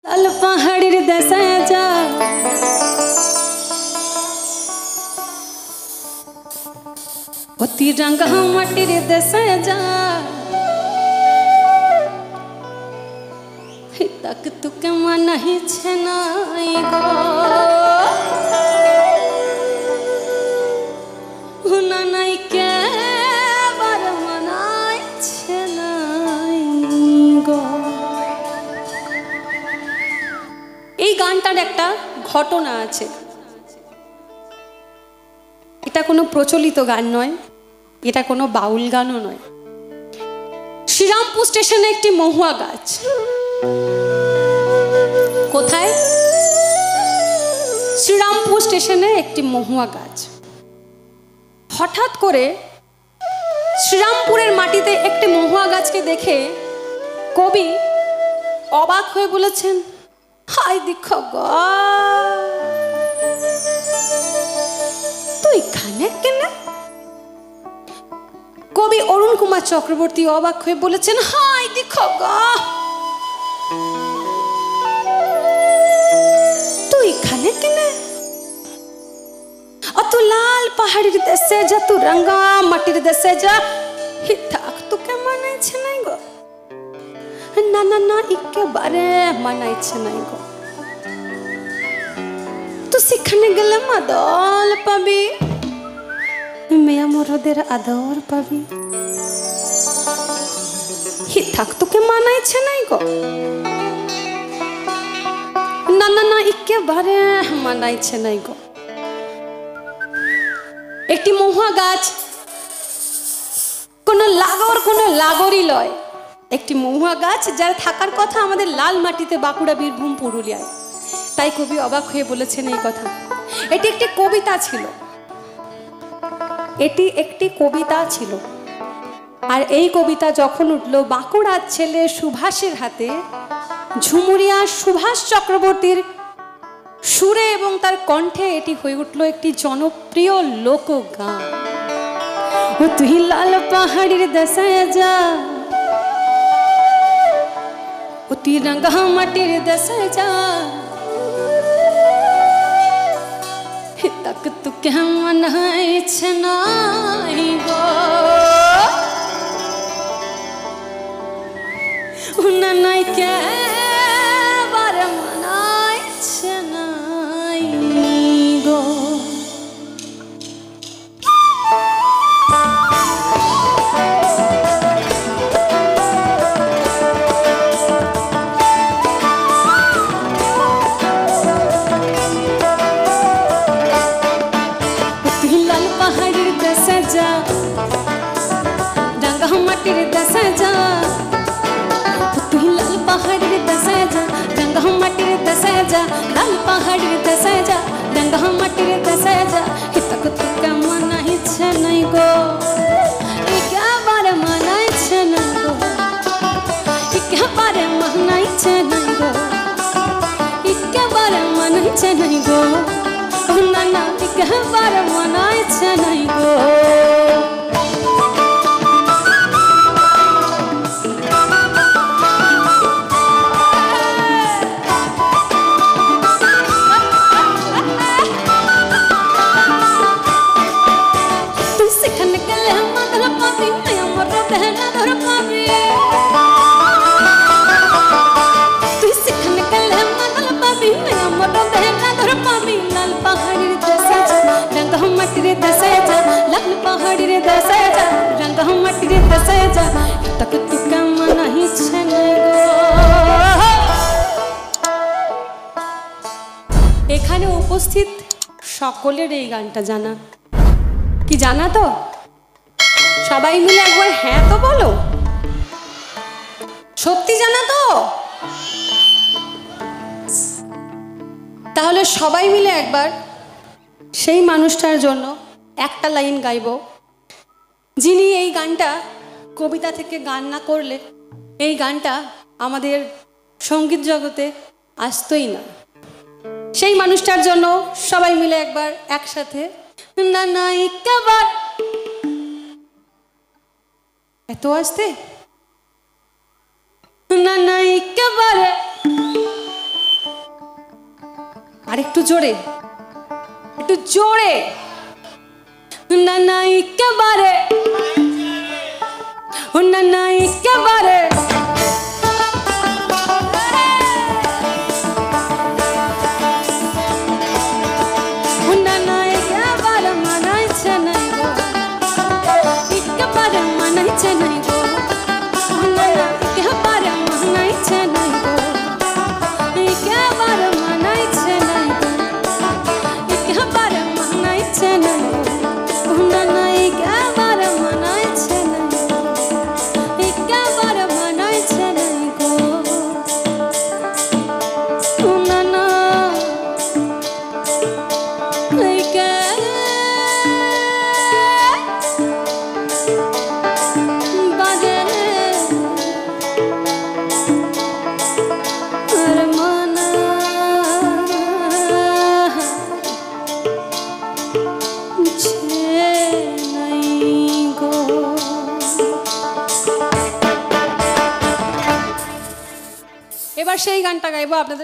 লাল পাহাড়ের দেশে যা অতি রঙা মাটির দেশে যা तक तुके मन ही छनाई गो हुना नहीं के बार मनाई छनाई गो। এই গানটার একটা ঘটনা আছে। এটা কোনো প্রচলিত গান নয়, এটা কোনো বাউল গানও নয়। শ্রীরামপুর স্টেশনে একটি মহুয়া গাছ। কোথায়? শ্রীরামপুর স্টেশনে একটি মহুয়া গাছ। হঠাৎ করে শ্রীরামপুরের মাটিতে একটি মহুয়া গাছকে দেখে কবি অবাক হয়ে বলেছেন, হাই দেখো গো, তুই এখানে কেন? কবি অরুণ কুমার চক্রবর্তী অবাক হয়ে বলেছেন, হাই দেখো গো, এখানে কেনে? অত লাল পাহাড়ের দেশে যা, তু রঙা মাটির দেশে যা, থাক তোকে মানাইছে নাই গো। না না না, একেবারে মানাইছে নাই গো। তো সেখানে গেলে মাদল পাবি, মেয়া মরদের আদর পাবি। থাক তোকে মানাইছে নাই গো। না না না, একেবারে মানাইছে নাই গো। একটি মহুয়া গাছ কোন লাগরই লয়। একটি মহুয়া গাছ যার থাকার কথা আমাদের লাল মাটিতে, বাঁকুড়া, বীরভূম, পুরুলিয়ায়। তাই কবি অবাক হয়ে বলেছেন এই কথা। এটি একটি কবিতা ছিল, এটি একটি কবিতা ছিল। আর এই কবিতা যখন উঠলো বাঁকুড়ার ছেলে সুভাষের হাতে, ঝুমুরিয়া সুভাষ চক্রবর্তীর সুরে এবং তার কণ্ঠে, এটি হয়ে উঠল একটি জনপ্রিয় লোকগান। ও তুই লাল পাহাড়ের দেশে যা, ও তুই রঙা মাটির দেশে যা, তক তুকে মানাইছে নাই গো। উনা নাই কে বারে মানাইছে নাই গো। তুই লাল পাহাড়ের দেশে যা, রঙা মাটির দেশে যা, পাহাড়ের দেশে যা, রঙা মাটির দেশে যা, লাল পাহাড়ের দেশে যা, রঙা মাটির দেশে যা, তক তোকে মানাইছে নাই গো। একেবারে মানাইছে নাই গো, একেবারে মানাইছে নাই গো, একেবারে মানাইছে নাই গো। না না, একেবারে মানাইছে নাই গো। এখানে উপস্থিত সকলের এই গানটা জানা, কি জানা তো? সবাই মিলে একবার হ্যাঁ তো বলো, সত্যি জানা তো? তাহলে সবাই মিলে একবার সেই মানুষটার জন্য একটা লাইন গাইব, যিনি এই গানটা কবিতা থেকে গান না করলে এই গানটা আমাদের সঙ্গীত জগতে আসতোই না। সেই মানুষটার জন্য সবাই মিলে একবার একসাথে, না না একবার, এত আসতে, না না একবারে আর একটু জোরে, একটু জোরে। না না একেবারে, না না একেবারে, না না একেবারে মানাইছে নাই গো, একেবারে মানাইছে নাই গো, না না একেবারে মানাইছে নাই গো, একেবারে মানাইছে নাই গো, একেবারে মানাইছে নাই গো, না না একেবারে মানাইছে নাই গো, একেবারে মানাইছে নাই গো, না না এবার সেই গানটা গাইবো আপনাদের।